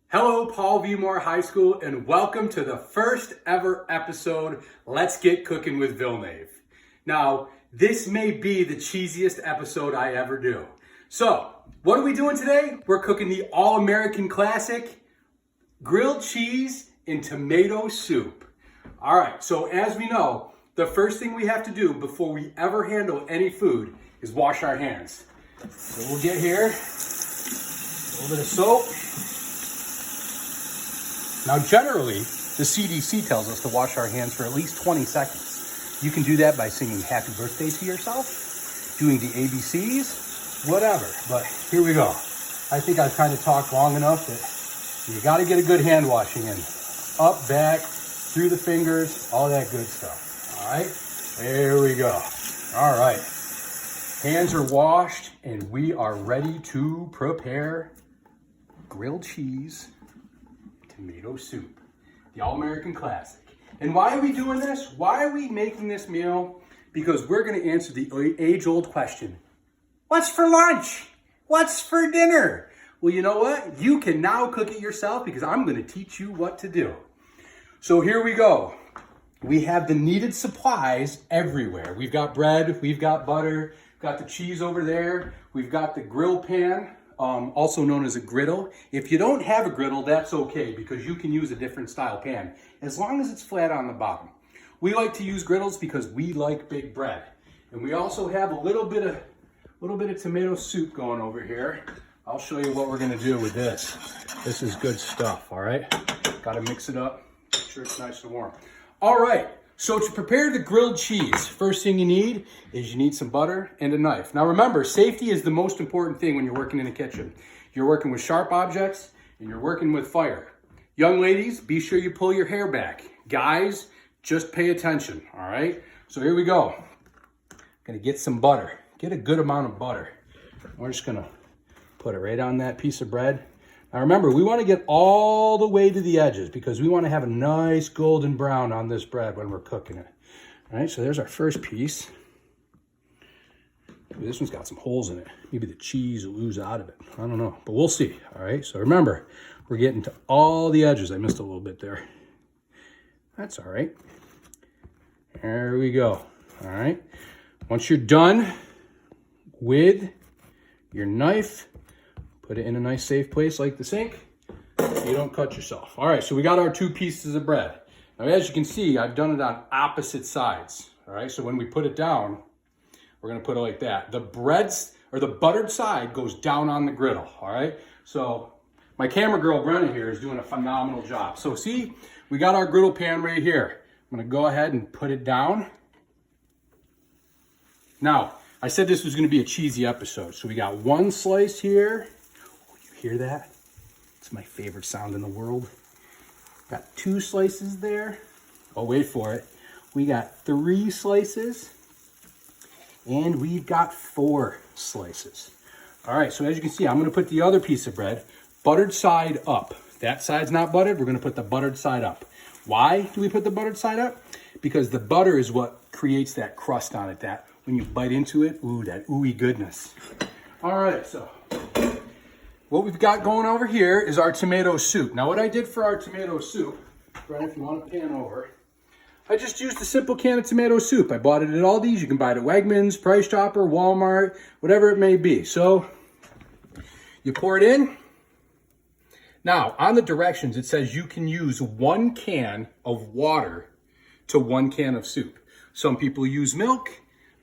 Hello, Paul V. Moore High School, and welcome to the first ever episode, Let's Get Cooking with Villnave. Now, this may be the cheesiest episode I ever do. So, what are we doing today? We're cooking the all-American classic, grilled cheese and tomato soup. All right, so as we know, the first thing we have to do before we ever handle any food is wash our hands. So we'll get here, a little bit of soap. Now, generally, the CDC tells us to wash our hands for at least 20 seconds. You can do that by singing happy birthday to yourself, doing the ABCs, whatever. But here we go. I think I've kind of talked long enough that you got to get a good hand washing in. Up, back, through the fingers, all that good stuff. All right, there we go. All right, hands are washed and we are ready to prepare grilled cheese tomato soup, the all-American classic. And why are we doing this? Why are we making this meal? Because we're going to answer the age-old question, what's for lunch? What's for dinner? Well, you know what? You can now cook it yourself because I'm going to teach you what to do. So here we go. We have the needed supplies everywhere. We've got bread, we've got butter, we've got the cheese over there, we've got the grill pan, also known as a griddle. If you don't have a griddle, that's okay because you can use a different style pan as long as it's flat on the bottom. We like to use griddles because we like big bread. And we also have a little bit of tomato soup going over here. I'll show you what we're gonna do with this. This is good stuff, all right? Gotta mix it up, make sure it's nice and warm. All right, so to prepare the grilled cheese, first thing you need is you need some butter and a knife. Now remember, safety is the most important thing when you're working in the kitchen. You're working with sharp objects and you're working with fire. Young ladies, be sure you pull your hair back. Guys, just pay attention, all right? So here we go. Gonna get some butter. Get a good amount of butter. We're just gonna put it right on that piece of bread. Now remember, we want to get all the way to the edges because we want to have a nice golden brown on this bread when we're cooking it. All right, so there's our first piece. This one's got some holes in it. Maybe the cheese will ooze out of it. I don't know, but we'll see. All right, so remember, we're getting to all the edges. I missed a little bit there. That's all right. There we go. All right. Once you're done with your knife, put it in a nice safe place like the sink so you don't cut yourself. All right, so we got our two pieces of bread. Now, as you can see, I've done it on opposite sides. All right, so when we put it down, we're gonna put it like that. The the buttered side goes down on the griddle, all right? So my camera girl, Brenna here, is doing a phenomenal job. So see, we got our griddle pan right here. I'm gonna go ahead and put it down. Now, I said this was gonna be a cheesy episode. So we got one slice here. Hear that? It's my favorite sound in the world. Got two slices there. Oh, wait for it. We got 3 slices and we've got 4 slices. All right, so as you can see, I'm gonna put the other piece of bread buttered side up. That side's not buttered, we're gonna put the buttered side up. Why do we put the buttered side up? Because the butter is what creates that crust on it, that when you bite into it, ooh, that ooey goodness. All right, so what we've got going over here is our tomato soup. Now what I did for our tomato soup, right, if you want to pan over, I just used a simple can of tomato soup. I bought it at Aldi's. You can buy it at Wegmans, Price Chopper, Walmart, whatever it may be. So you pour it in. Now on the directions, it says you can use 1 can of water to 1 can of soup. Some people use milk.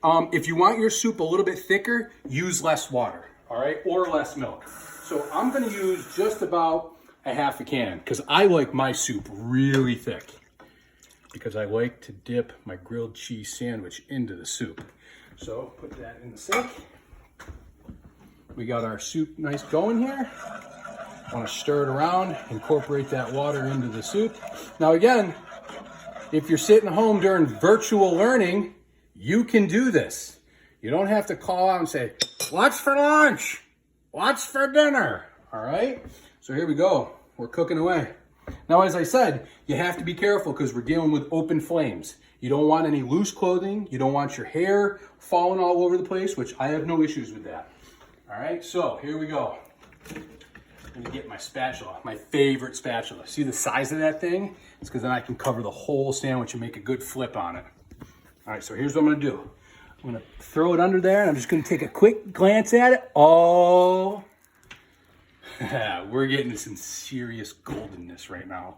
If you want your soup a little bit thicker, use less water, all right, or less milk. So I'm gonna use just about a half a can because I like my soup really thick because I like to dip my grilled cheese sandwich into the soup. So put that in the sink. We got our soup nice going here. Want to stir it around, incorporate that water into the soup. Now again, if you're sitting home during virtual learning, you can do this. You don't have to call out and say, what's for lunch? What's for dinner? All right, so here we go. We're cooking away. Now, as I said, you have to be careful because we're dealing with open flames. You don't want any loose clothing. You don't want your hair falling all over the place, which I have no issues with that. All right, so here we go. I'm gonna get my spatula, my favorite spatula. See the size of that thing? It's because then I can cover the whole sandwich and make a good flip on it. All right, so here's what I'm gonna do. I'm gonna throw it under there and I'm just gonna take a quick glance at it. Oh, we're getting some serious goldenness right now.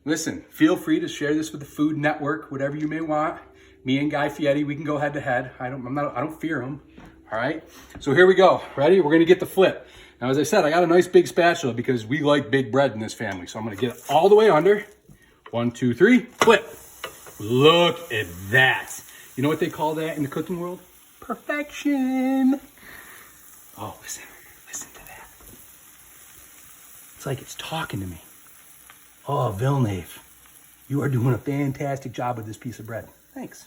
Listen, feel free to share this with the Food Network, whatever you may want. Me and Guy Fieri, we can go head to head. I don't fear him. All right, so here we go. Ready? We're gonna get the flip. Now, as I said, I got a nice big spatula because we like big bread in this family. So I'm gonna get it all the way under. 1, 2, 3, flip. Look at that. You know what they call that in the cooking world? Perfection. Oh, listen to that. It's like it's talking to me. Oh, Villnave, you are doing a fantastic job with this piece of bread. Thanks.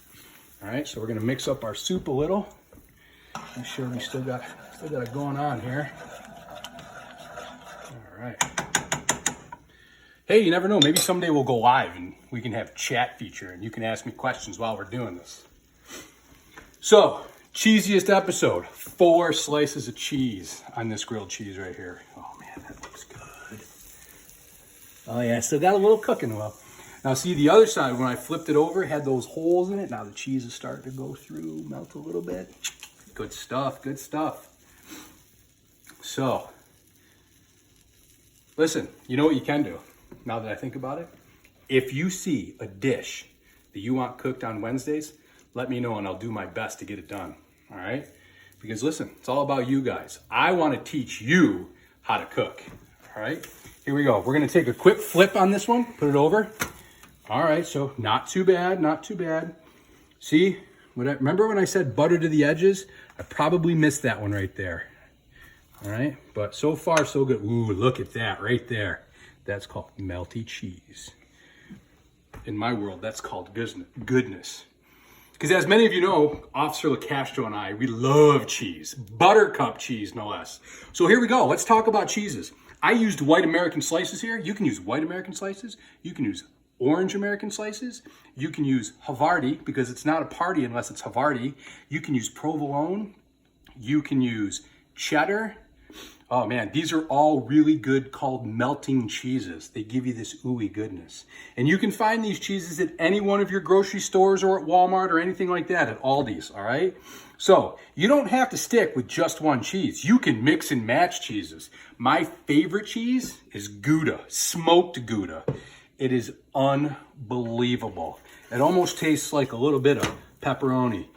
All right, so we're gonna mix up our soup a little. Make sure we still got it going on here. All right. Hey, you never know. Maybe someday we'll go live and we can have chat feature and you can ask me questions while we're doing this. So, cheesiest episode. 4 slices of cheese on this grilled cheese right here. Oh man, that looks good. Oh yeah, still got a little cooking well. Now see the other side, when I flipped it over, it had those holes in it. Now the cheese is starting to go through, melt a little bit. Good stuff, good stuff. So, listen, you know what you can do, now that I think about it? If you see a dish that you want cooked on Wednesdays, let me know and I'll do my best to get it done, all right? Because listen, it's all about you guys. I want to teach you how to cook, all right? Here we go. We're gonna take a quick flip on this one, put it over. All right, so not too bad, not too bad. See, remember when I said butter to the edges? I probably missed that one right there. All right, but so far so good. Ooh, look at that right there. That's called melty cheese. In my world, that's called goodness. Because as many of you know, Officer LaCastro and I, we love cheese. Buttercup cheese, no less. So here we go. Let's talk about cheeses. I used white American slices here. You can use white American slices. You can use orange American slices. You can use Havarti because it's not a party unless it's Havarti. You can use provolone. You can use cheddar. Oh man, these are all really good called melting cheeses. They give you this ooey goodness. And you can find these cheeses at any one of your grocery stores or at Walmart or anything like that, at Aldi's, all right? So you don't have to stick with just one cheese. You can mix and match cheeses. My favorite cheese is Gouda, smoked Gouda. It is unbelievable. It almost tastes like a little bit of pepperoni.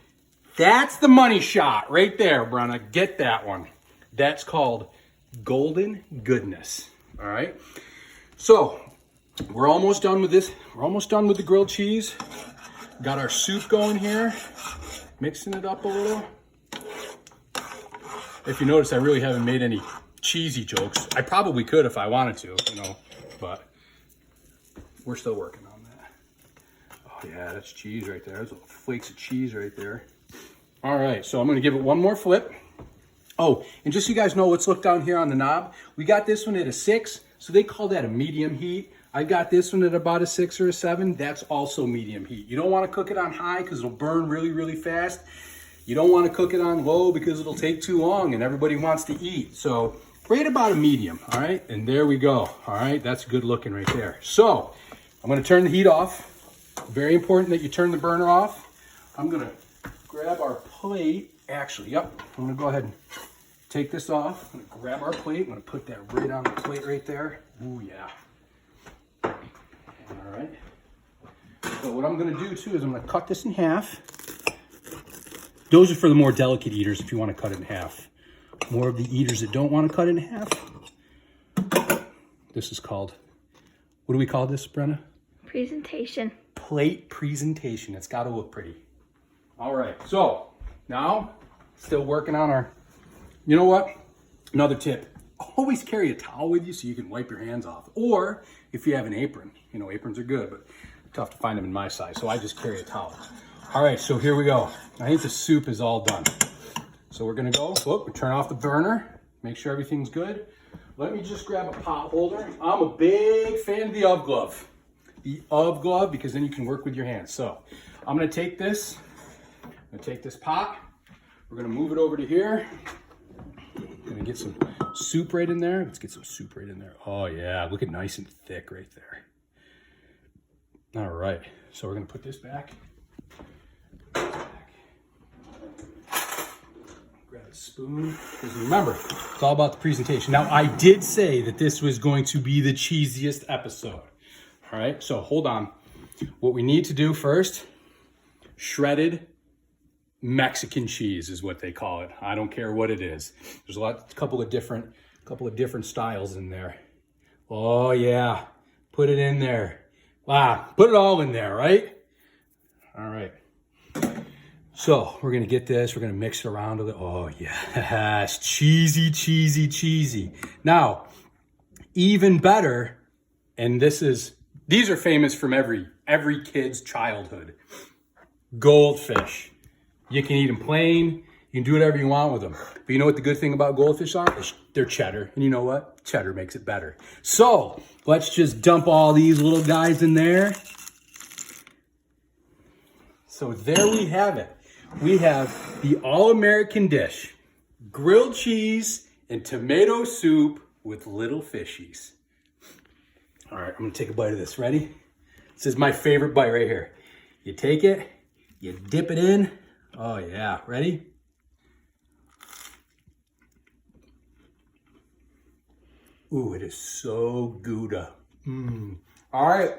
That's the money shot right there, Brenna. Get that one. That's called golden goodness. All right. So we're almost done with this. We're almost done with the grilled cheese. Got our soup going here. Mixing it up a little. If you notice, I really haven't made any cheesy jokes. I probably could if I wanted to, you know, but we're still working on that. Oh yeah, that's cheese right there. There's little flakes of cheese right there. All right, so I'm gonna give it one more flip. Oh, and just so you guys know, let's look down here on the knob. We got this one at a 6, so they call that a medium heat. I got this one at about a 6 or a 7. That's also medium heat. You don't want to cook it on high because it'll burn really, really fast. You don't want to cook it on low because it'll take too long and everybody wants to eat. So right about a medium, all right? And there we go, all right? That's good looking right there. So I'm going to turn the heat off. Very important that you turn the burner off. I'm going to grab our plate. Actually, yep, I'm going to go ahead and take this off. I'm going to grab our plate. I'm going to put that right on the plate right there. Ooh, yeah. All right. So what I'm going to do too is I'm going to cut this in half. Those are for the more delicate eaters if you want to cut it in half. More of the eaters that don't want to cut it in half. This is called, what do we call this, Brenna? Presentation. Plate presentation. It's got to look pretty. All right. So now, still working on our, you know what? Another tip. Always carry a towel with you so you can wipe your hands off. Or if you have an apron, you know, aprons are good, but tough to find them in my size. So I just carry a towel. All right, so here we go. I think the soup is all done. So we're gonna go, we turn off the burner, make sure everything's good. Let me just grab a pot holder. I'm a big fan of the UV glove. The UV glove, because then you can work with your hands. So I'm gonna take this, pot, we're gonna move it over to here. I'm gonna get some soup right in there. Let's get some soup right in there. Oh yeah, look at nice and thick right there. All right, so we're gonna put this back. Grab a spoon, because remember, it's all about the presentation. Now, I did say that this was going to be the cheesiest episode. All right, so hold on. What we need to do first, shredded Mexican cheese is what they call it. I don't care what it is. There's a couple of different styles in there. Oh yeah, put it in there. Wow, put it all in there, right? All right. So we're gonna get this. We're gonna mix it around with it. Oh yes, cheesy, cheesy, cheesy. Now, even better, and these are famous from every kid's childhood. Goldfish. You can eat them plain. You can do whatever you want with them. But you know what the good thing about goldfish are? They're cheddar. And you know what? Cheddar makes it better. So let's just dump all these little guys in there. So there we have it. We have the all-American dish. Grilled cheese and tomato soup with little fishies. All right, I'm gonna take a bite of this. Ready? This is my favorite bite right here. You take it, you dip it in. Oh yeah, ready? Ooh, it is so Gouda. All right.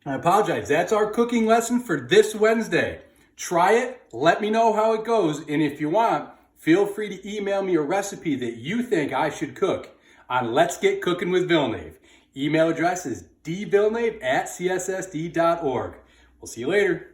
I apologize. That's our cooking lesson for this Wednesday. Try it. Let me know how it goes. And if you want, feel free to email me a recipe that you think I should cook on Let's Get Cooking with Villnave. Email address is dvillnave@cssd.org. We'll see you later.